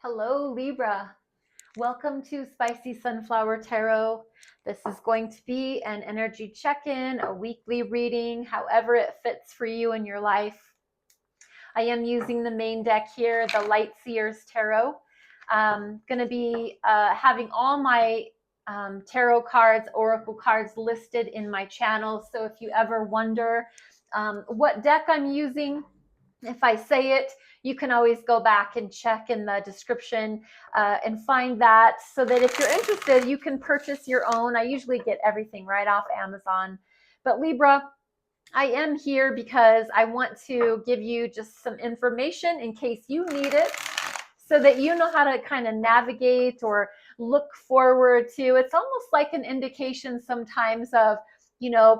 Hello, Libra. Welcome to Spicy Sunflower Tarot. This is going to be an energy check-in, a weekly reading, however it fits for you in your life. I am using the main deck here, the Light Seers Tarot. I'm going to be having all my tarot cards, oracle cards listed in my channel. So if you ever wonder what deck I'm using, if I say it, you can always go back and check in the description and find that, so that if you're interested, you can purchase your own. I usually get everything right off Amazon. But Libra, I am here because I want to give you just some information in case you need it, so that you know how to kind of navigate or look forward to. It's almost like an indication sometimes of,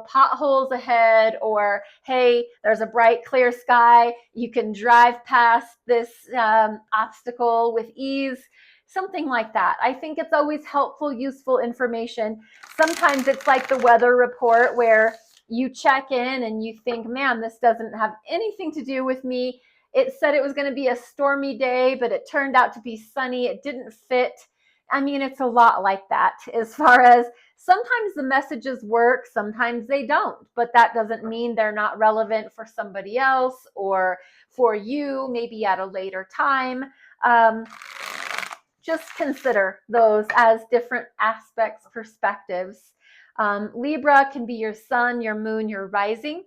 potholes ahead, or hey, there's a bright, clear sky. You can drive past this obstacle with ease. Something like that. I think it's always helpful, useful information. Sometimes it's like the weather report where you check in and you think, man, this doesn't have anything to do with me. It said it was going to be a stormy day, but it turned out to be sunny. It didn't fit. I mean, it's a lot like that, as far as sometimes the messages work, sometimes they don't, but that doesn't mean they're not relevant for somebody else or for you, maybe at a later time. Just consider those as different aspects, perspectives. Libra can be your sun, your moon, your rising.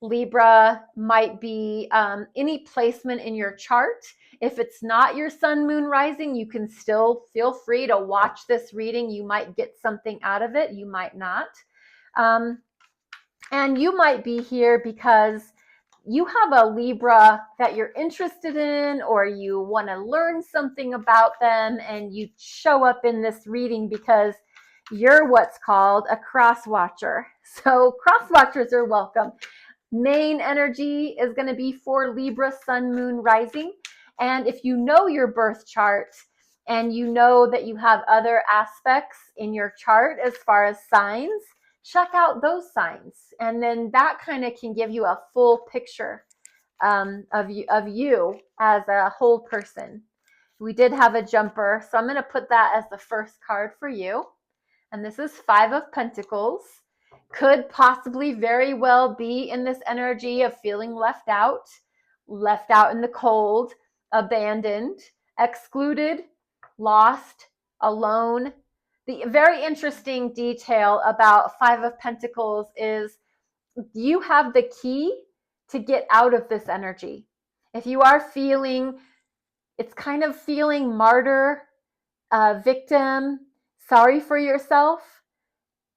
Libra might be any placement in your chart. If it's not your sun, moon, rising, you can still feel free to watch this reading. You might get something out of it. You might not. And you might be here because you have a Libra that you're interested in, or you want to learn something about them, and you show up in this reading because you're what's called a cross watcher. So cross watchers are welcome. Main energy is going to be for Libra, sun, moon, rising. And if you know your birth chart and you know that you have other aspects in your chart as far as signs, check out those signs. And then that kind of can give you a full picture of you as a whole person. We did have a jumper, so I'm going to put that as the first card for you. And this is Five of Pentacles. Could possibly very well be in this energy of feeling left out in the cold, abandoned, excluded, lost, alone. The very interesting detail about Five of Pentacles is you have the key to get out of this energy. If you are feeling, it's kind of feeling martyr, victim, sorry for yourself.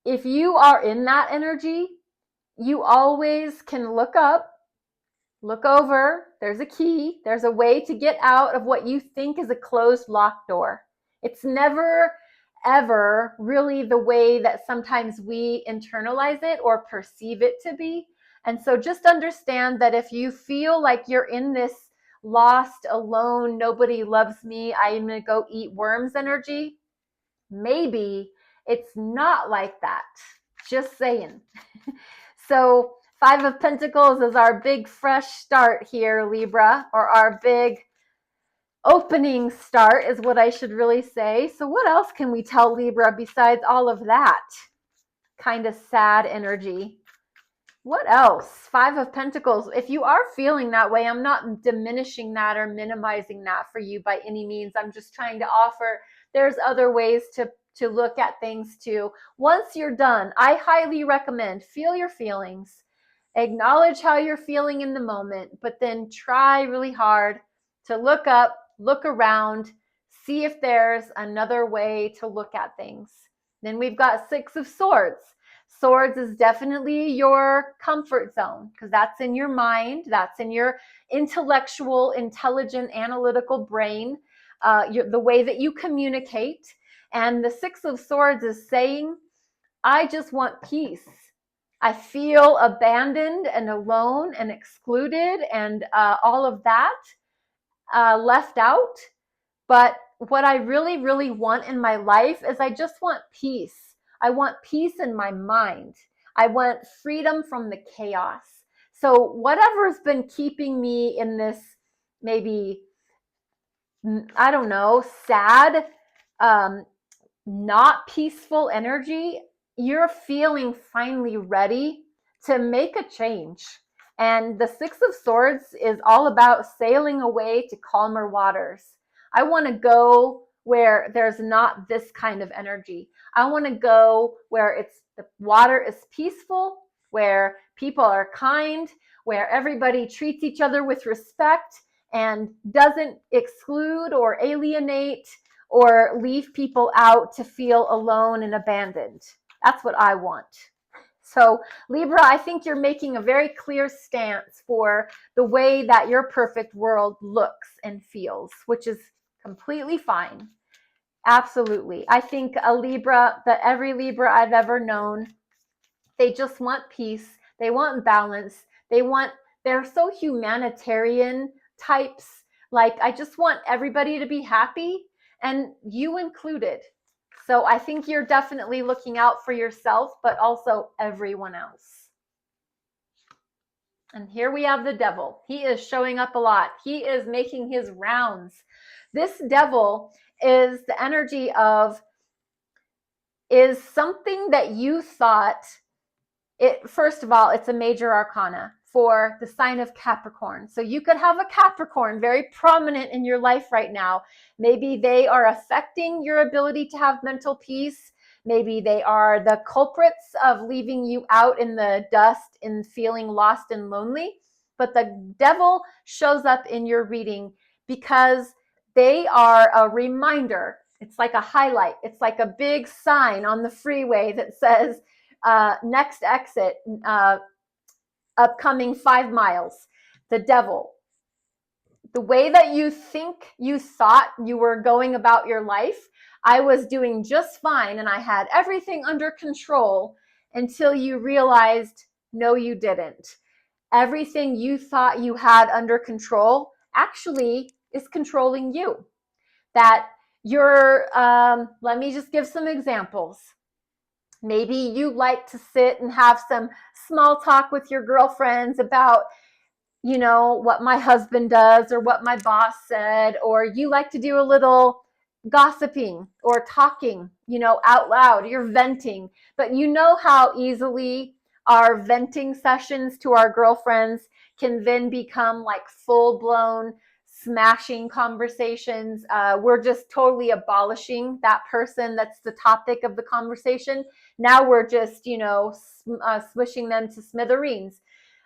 If you are in that energy, you always can look up, look over. There's a key. There's a way to get out of what you think is a closed, locked door. It's never, ever really the way that sometimes we internalize it or perceive it to be. And so just understand that if you feel like you're in this lost, alone, nobody loves me, I'm going to go eat worms energy, maybe it's not like that. Just saying. So Five of Pentacles is our big fresh start here, Libra, or our big opening start is what I should really say. So what else can we tell Libra besides all of that kind of sad energy? What else? Five of Pentacles. If you are feeling that way, I'm not diminishing that or minimizing that for you by any means. I'm just trying to offer, there's other ways to look at things too. Once you're done, I highly recommend feel your feelings, acknowledge how you're feeling in the moment, but then try really hard to look up, look around, see if there's another way to look at things. Then we've got Six of Swords. Swords is definitely your comfort zone because that's in your mind, that's in your intellectual, intelligent, analytical brain, the way that you communicate. And the Six of Swords is saying, I just want peace. I feel abandoned and alone and excluded and all of that left out. But what I really, really want in my life is I just want peace. I want peace in my mind. I want freedom from the chaos. So whatever's been keeping me in this maybe I don't know, sad, um, not peaceful energy, you're feeling finally ready to make a change. And the Six of Swords is all about sailing away to calmer waters. I want to go where there's not this kind of energy. I want to go where it's the water is peaceful, where people are kind, where everybody treats each other with respect and doesn't exclude or alienate or leave people out to feel alone and abandoned. That's what I want. So, Libra, I think you're making a very clear stance for the way that your perfect world looks and feels, which is completely fine. Absolutely. I think a Libra, that every Libra I've ever known, they just want peace. They want balance. They're so humanitarian types. Like, I just want everybody to be happy, and you included. So I think you're definitely looking out for yourself, but also everyone else. And here we have the devil. He is showing up a lot. He is making his rounds. This devil is the energy of, is something that you thought, first of all, it's a major arcana for the sign of Capricorn. So you could have a Capricorn very prominent in your life right now. Maybe they are affecting your ability to have mental peace. Maybe they are the culprits of leaving you out in the dust and feeling lost and lonely. But the devil shows up in your reading because they are a reminder. It's like a highlight. It's like a big sign on the freeway that says, next exit, upcoming 5 miles. The devil. The way that you think you thought you were going about your life, I was doing just fine and I had everything under control, until you realized, no, you didn't. Everything you thought you had under control actually is controlling you. That you're, let me just give some examples. Maybe you like to sit and have some small talk with your girlfriends about, what my husband does or what my boss said, or you like to do a little gossiping or talking, out loud. You're venting, but you know how easily our venting sessions to our girlfriends can then become like full-blown smashing conversations. We're just totally abolishing that person that's the topic of the conversation. Now we're just, swishing them to smithereens.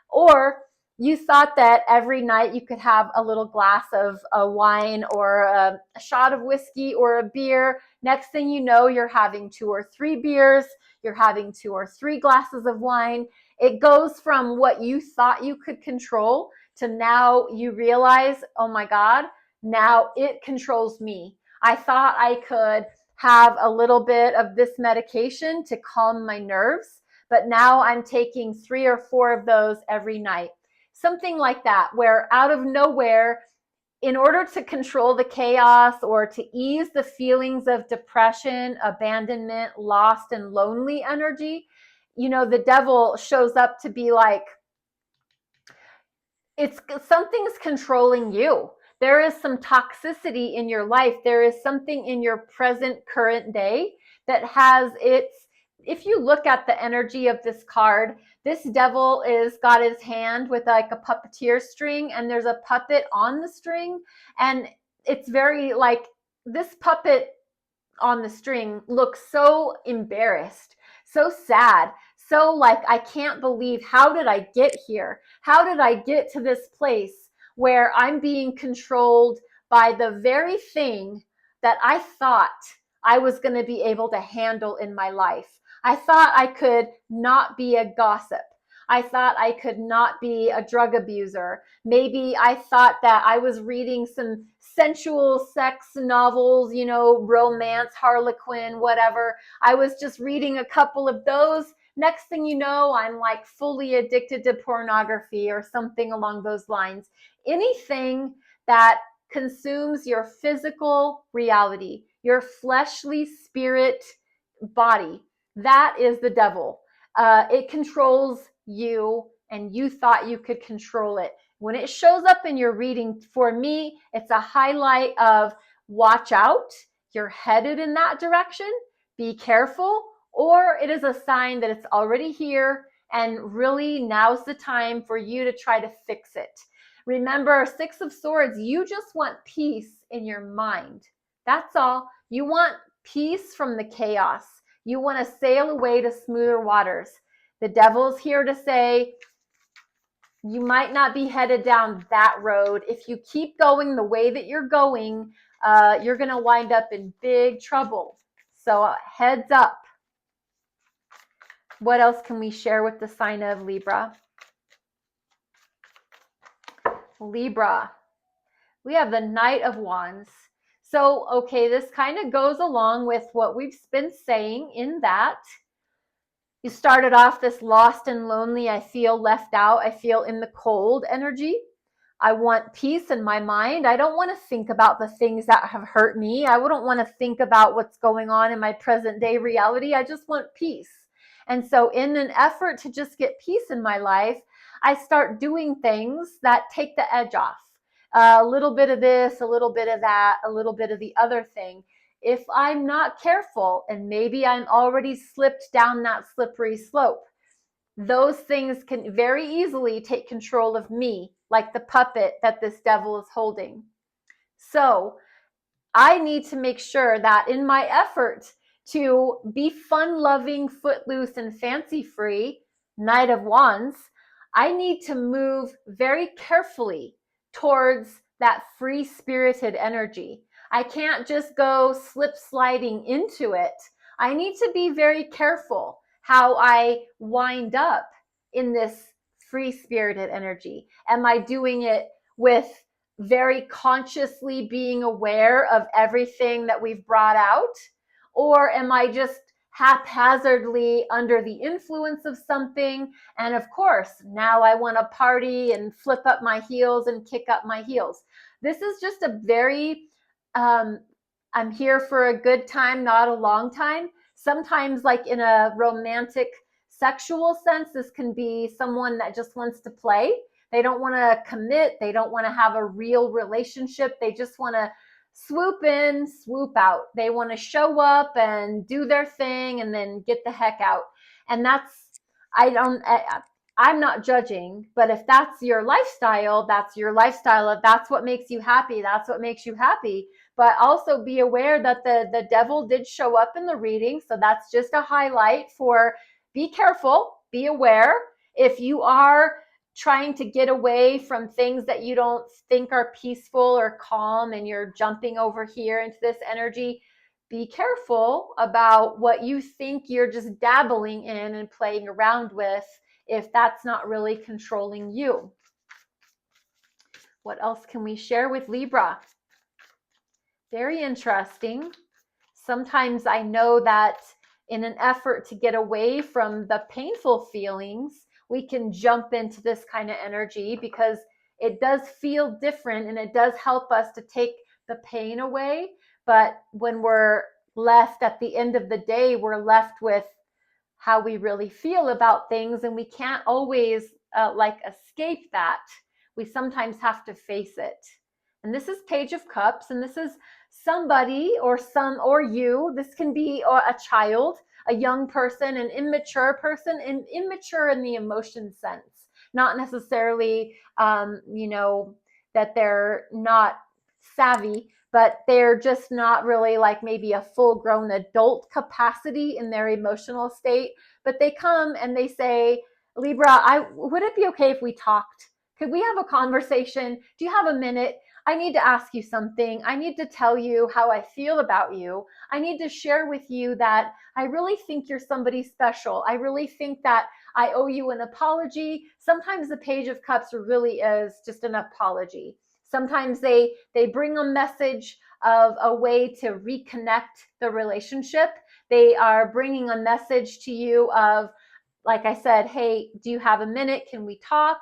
Or you thought that every night you could have a little glass of a wine or a shot of whiskey or a beer. Next thing you know, you're having 2 or 3 beers. You're having 2 or 3 glasses of wine. It goes from what you thought you could control to now you realize, oh my God, now it controls me. I thought I could have a little bit of this medication to calm my nerves, but now I'm taking 3 or 4 of those every night. Something like that, where out of nowhere, in order to control the chaos or to ease the feelings of depression, abandonment, lost, and lonely energy, the devil shows up to be like, something's controlling you. There is some toxicity in your life. There is something in your present current day that has if you look at the energy of this card, this devil is got his hand with like a puppeteer string, and there's a puppet on the string, and it's very like, this puppet on the string looks so embarrassed, so sad, so like, I can't believe, how did I get here? How did I get to this place where I'm being controlled by the very thing that I thought I was going to be able to handle in my life? I thought I could not be a gossip. I thought I could not be a drug abuser. Maybe I thought that I was reading some sensual sex novels, romance, Harlequin, whatever. I was just reading a couple of those. Next thing you know, I'm like fully addicted to pornography or something along those lines. Anything that consumes your physical reality, your fleshly spirit body, that is the devil. It controls you, and you thought you could control it. When it shows up in your reading, for me, it's a highlight of watch out, you're headed in that direction, be careful, or it is a sign that it's already here and really now's the time for you to try to fix it. Remember, Six of Swords, you just want peace in your mind. That's all. You want peace from the chaos. You want to sail away to smoother waters. The devil's here to say, you might not be headed down that road. If you keep going the way that you're going, you're going to wind up in big trouble. So heads up. What else can we share with the sign of Libra? Libra. We have the Knight of Wands. So, okay, this kind of goes along with what we've been saying in that you started off this lost and lonely, I feel left out, I feel in the cold energy. I want peace in my mind. I don't want to think about the things that have hurt me. I wouldn't want to think about what's going on in my present day reality. I just want peace. And so in an effort to just get peace in my life, I start doing things that take the edge off. A little bit of this, a little bit of that, a little bit of the other thing. If I'm not careful, and maybe I'm already slipped down that slippery slope, those things can very easily take control of me, like the puppet that this devil is holding. So I need to make sure that in my effort to be fun-loving, footloose, and fancy-free, Knight of Wands, I need to move very carefully towards that free-spirited energy. I can't just go slip sliding into it. I need to be very careful how I wind up in this free-spirited energy. Am I doing it with very consciously being aware of everything that we've brought out? Or am I just haphazardly under the influence of something? And of course, now I want to party and flip up my heels and kick up my heels. This is just a very, I'm here for a good time, not a long time. Sometimes, like in a romantic, sexual sense, this can be someone that just wants to play. They don't want to commit. They don't want to have a real relationship. They just want to swoop in, swoop out. They want to show up and do their thing and then get the heck out. And I'm not judging, but if that's your lifestyle, that's your lifestyle. If that's what makes you happy, that's what makes you happy. But also be aware that the devil did show up in the reading. So that's just a highlight for be careful, be aware. If you are trying to get away from things that you don't think are peaceful or calm and you're jumping over here into this energy, be careful about what you think you're just dabbling in and playing around with if that's not really controlling you. What else can we share with Libra? Very interesting. Sometimes I know that in an effort to get away from the painful feelings, we can jump into this kind of energy because it does feel different and it does help us to take the pain away. But when we're left at the end of the day, we're left with how we really feel about things, and we can't always escape that. We sometimes have to face it. And this is Page of Cups, and this is somebody or you. This can be a child, a young person, an immature person, and immature in the emotion sense, not necessarily that they're not savvy, but they're just not really like maybe a full-grown adult capacity in their emotional state. But they come and they say, Libra, would it be okay if we talked? Could we have a conversation? Do you have a minute? I need to ask you something. I need to tell you how I feel about you. I need to share with you that I really think you're somebody special. I really think that I owe you an apology. Sometimes the Page of Cups really is just an apology. Sometimes they bring a message of a way to reconnect the relationship. They are bringing a message to you of, like I said, hey, do you have a minute? Can we talk?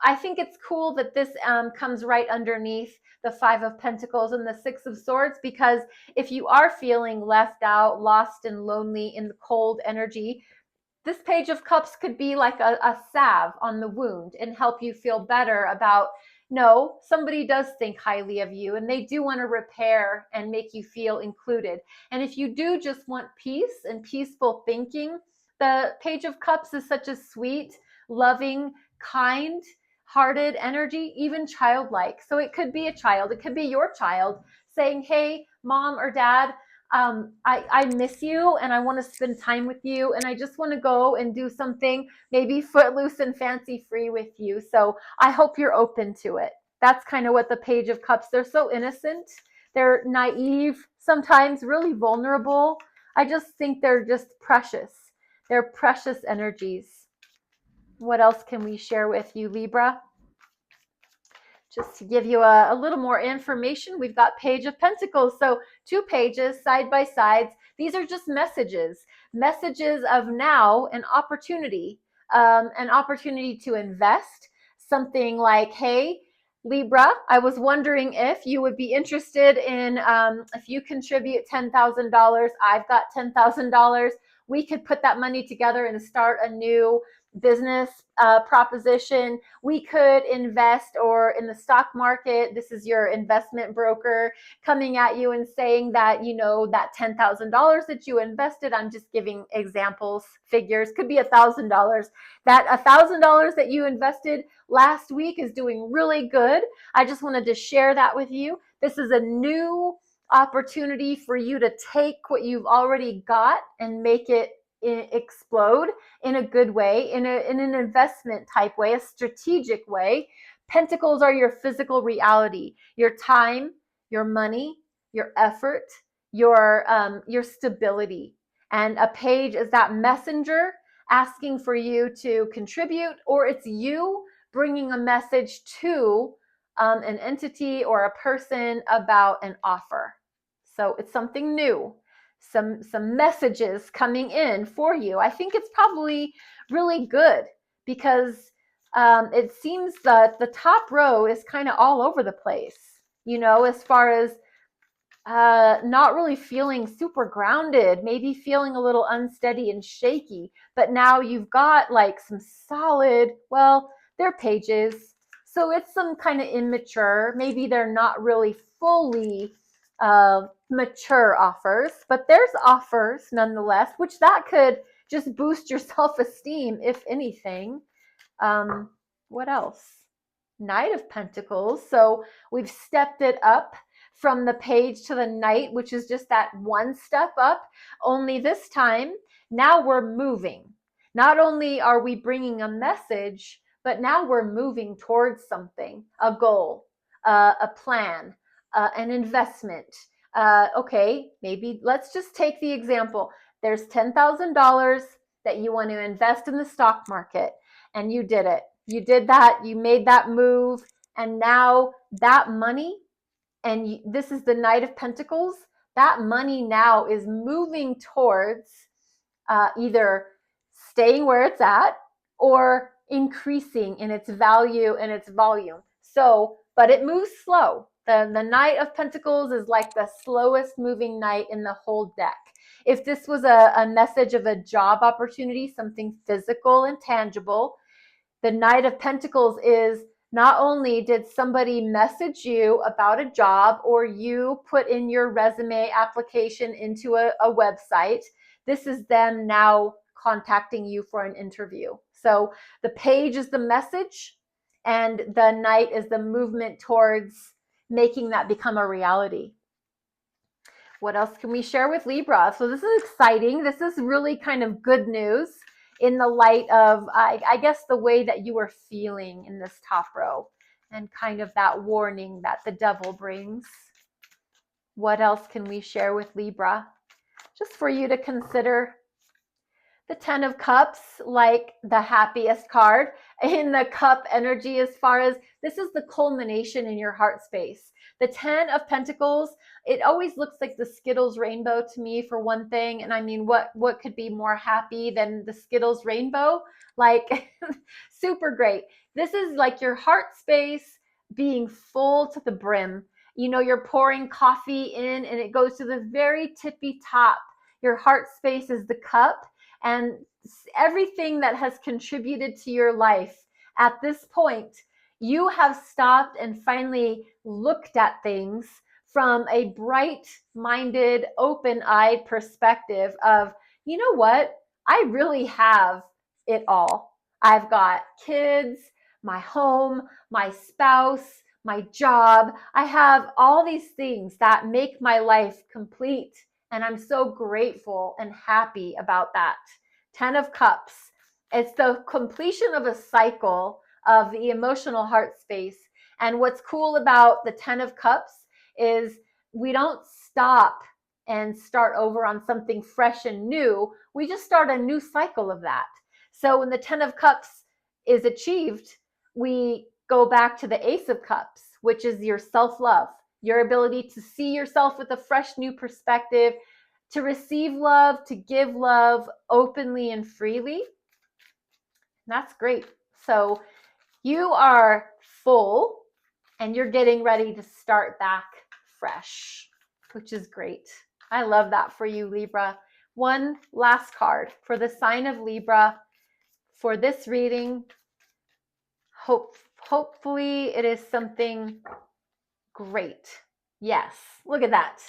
I think it's cool that this comes right underneath the Five of Pentacles and the Six of Swords, because if you are feeling left out, lost and lonely in the cold energy, this Page of Cups could be like a salve on the wound and help you feel better about, no, somebody does think highly of you and they do want to repair and make you feel included. And if you do just want peace and peaceful thinking, the Page of Cups is such a sweet, loving, kind hearted energy, even childlike. So it could be a child, it could be your child saying, hey, mom or dad, I miss you and I want to spend time with you and I just want to go and do something maybe footloose and fancy free with you. So I hope you're open to it. That's kind of what the Page of Cups, they're so innocent. They're naive, sometimes really vulnerable. I just think they're just precious. They're precious energies. What else can we share with you, Libra? Just to give you a little more information, we've got Page of Pentacles. So 2 pages side by sides. These are just messages of now an opportunity to invest. Something like, hey, Libra, I was wondering if you would be interested in, if you contribute $10,000, I've got $10,000. We could put that money together and start a new business proposition. We could invest, or in the stock market, this is your investment broker coming at you and saying that, you know, that $10,000 that you invested, I'm just giving examples, figures, could be $1,000. That $1,000 that you invested last week is doing really good. I just wanted to share that with you. This is a new opportunity for you to take what you've already got and make it explode in a good way, in an investment type way, a strategic way. Pentacles are your physical reality, your time, your money, your effort, your stability. And a page is that messenger asking for you to contribute, or it's you bringing a message to an entity or a person about an offer. So it's something new, some messages coming in for you. I think it's probably really good because it seems that the top row is kind of all over the place, you know, as far as not really feeling super grounded, maybe feeling a little unsteady and shaky. But now you've got like some solid, well, they're pages. So it's some kind of immature, maybe they're not really fully mature offers, but there's offers nonetheless, which that could just boost your self-esteem, if anything. What else? Knight of Pentacles. So we've stepped it up from the page to the Knight, which is just that one step up. Only this time, now we're moving. Not only are we bringing a message, but now we're moving towards something, a goal, a plan, an investment. Okay, maybe let's just take the example. There's $10,000 that you want to invest in the stock market, and you did it. You did that, you made that move, and now that money, and this is the Knight of Pentacles, that money now is moving towards either staying where it's at or increasing in its value and its volume. So, but it moves slow. The Knight of Pentacles is like the slowest moving knight in the whole deck. If this was a message of a job opportunity, something physical and tangible, the Knight of Pentacles is not only did somebody message you about a job or you put in your resume application into a website, this is them now contacting you for an interview. So the page is the message and the Knight is the movement towards making that become a reality. What else can we share with Libra? So this is exciting. This is really kind of good news in the light of, I guess, the way that you are feeling in this top row and kind of that warning that the devil brings. What else can we share with Libra? Just for you to consider. The 10 of Cups, like the happiest card in the cup energy, as far as this is the culmination in your heart space. The 10 of Pentacles, it always looks like the Skittles rainbow to me, for one thing. And I mean, what could be more happy than the Skittles rainbow? Like, super great. This is like your heart space being full to the brim. You know, you're pouring coffee in and it goes to the very tippy top. Your heart space is the cup. and everything that has contributed to your life at this point, you have stopped and finally looked at things from a bright-minded, open-eyed perspective of, you know what? I really have it all. I've got kids, my home, my spouse, my job. I have all these things that make my life complete. And I'm so grateful and happy about that. 10 of Cups. It's the completion of a cycle of the emotional heart space. And what's cool about the 10 of Cups is we don't stop and start over on something fresh and new. We just start a new cycle of that. So when the 10 of Cups is achieved, we go back to the Ace of Cups, which is your self-love, your ability to see yourself with a fresh new perspective, to receive love, to give love openly and freely. That's great. So you are full and you're getting ready to start back fresh, which is great. I love that for you, Libra. One last card for the sign of Libra for this reading. Hopefully it is something great. Yes, look at that.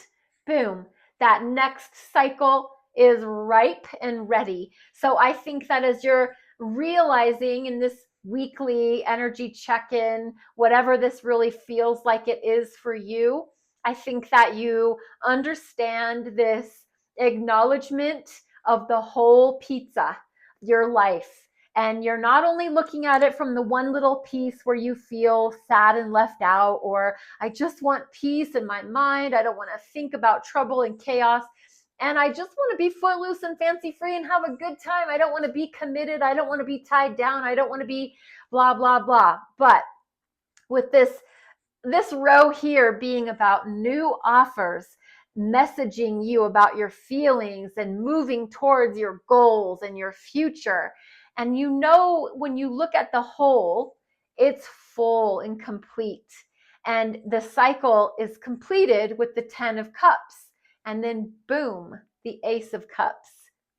Boom. That next cycle is ripe and ready. So I think that as you're realizing in this weekly energy check-in, whatever this really feels like it is for you, I think that you understand this acknowledgement of the whole pizza, your life. And you're not only looking at it from the one little piece where you feel sad and left out, or I just want peace in my mind. I don't want to think about trouble and chaos. And I just want to be footloose and fancy free and have a good time. I don't want to be committed. I don't want to be tied down. I don't want to be blah, blah, blah. But with this row here being about new offers, messaging you about your feelings and moving towards your goals and your future. And you know, when you look at the whole, it's full and complete. And the cycle is completed with the 10 of Cups. And then boom, the Ace of Cups.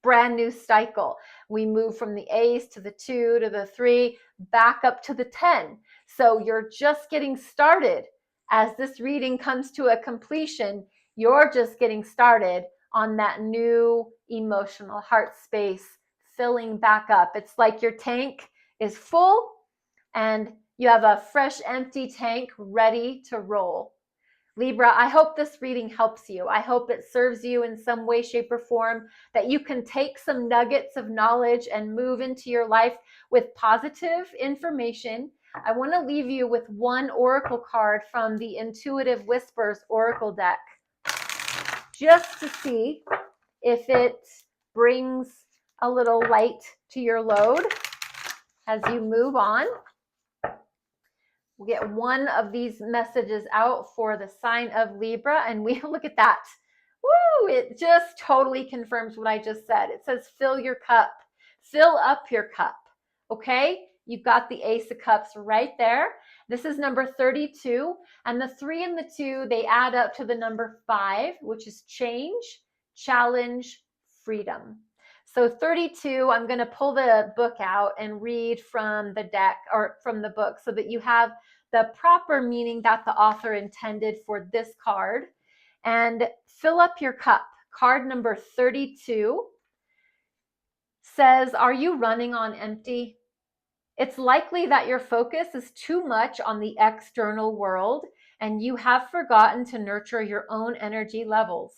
Brand new cycle. We move from the Ace to the 2 to the 3, back up to the 10. So you're just getting started. As this reading comes to a completion, you're just getting started on that new emotional heart space, filling back up. It's like your tank is full and you have a fresh, empty tank ready to roll. Libra, I hope this reading helps you. I hope it serves you in some way, shape, or form, that you can take some nuggets of knowledge and move into your life with positive information. I want to leave you with one oracle card from the Intuitive Whispers Oracle deck, just to see if it brings a little light to your load as you move on. We'll get one of these messages out for the sign of Libra, and we look at that. Woo! It just totally confirms what I just said. It says, fill your cup. Fill up your cup. Okay? You've got the Ace of Cups right there. This is number 32, and the 3 and the 2, they add up to the number 5, which is change, challenge, freedom. So 32, I'm going to pull the book out and read from the deck or from the book so that you have the proper meaning that the author intended for this card. And fill up your cup. Card number 32 says, are you running on empty? It's likely that your focus is too much on the external world and you have forgotten to nurture your own energy levels.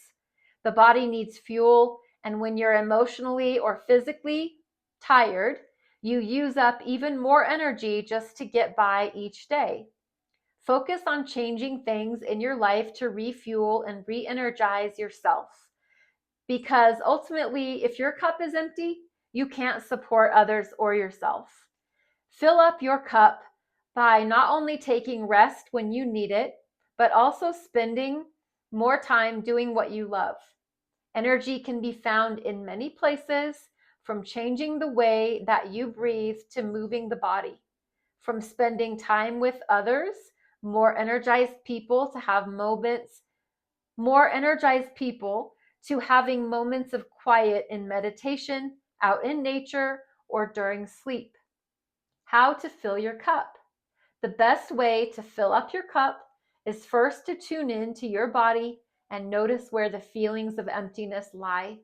The body needs fuel, and when you're emotionally or physically tired, you use up even more energy just to get by each day. Focus on changing things in your life to refuel and re-energize yourself. Because ultimately, if your cup is empty, you can't support others or yourself. Fill up your cup by not only taking rest when you need it, but also spending more time doing what you love. Energy can be found in many places, from changing the way that you breathe to moving the body, from spending time with others, more energized people to have moments, more energized people to having moments of quiet in meditation, out in nature, or during sleep. How to fill your cup. The best way to fill up your cup is first to tune in to your body and notice where the feelings of emptiness lie.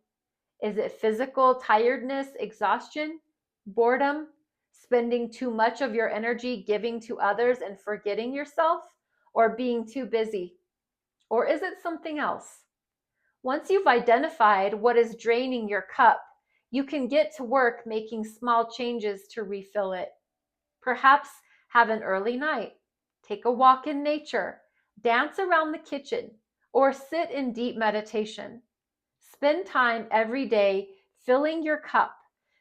Is it physical tiredness, exhaustion, boredom, spending too much of your energy giving to others and forgetting yourself, or being too busy? Or is it something else? Once you've identified what is draining your cup, you can get to work making small changes to refill it. Perhaps have an early night, take a walk in nature, dance around the kitchen, or sit in deep meditation. Spend time every day filling your cup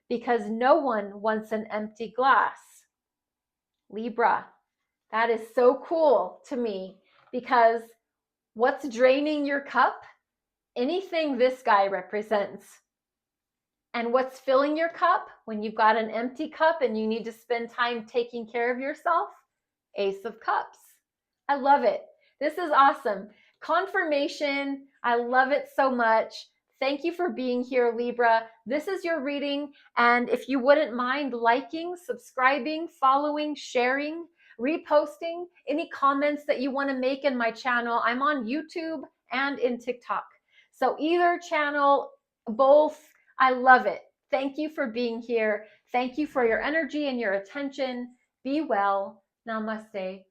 because no one wants an empty glass. Libra, that is so cool to me because what's draining your cup? Anything this guy represents. And what's filling your cup when you've got an empty cup and you need to spend time taking care of yourself? Ace of Cups. I love it. This is awesome. Confirmation. I love it so much. Thank you for being here, Libra. This is your reading. And if you wouldn't mind liking, subscribing, following, sharing, reposting, any comments that you want to make in my channel, I'm on YouTube and in TikTok. So either channel, both, I love it. Thank you for being here. Thank you for your energy and your attention. Be well. Namaste.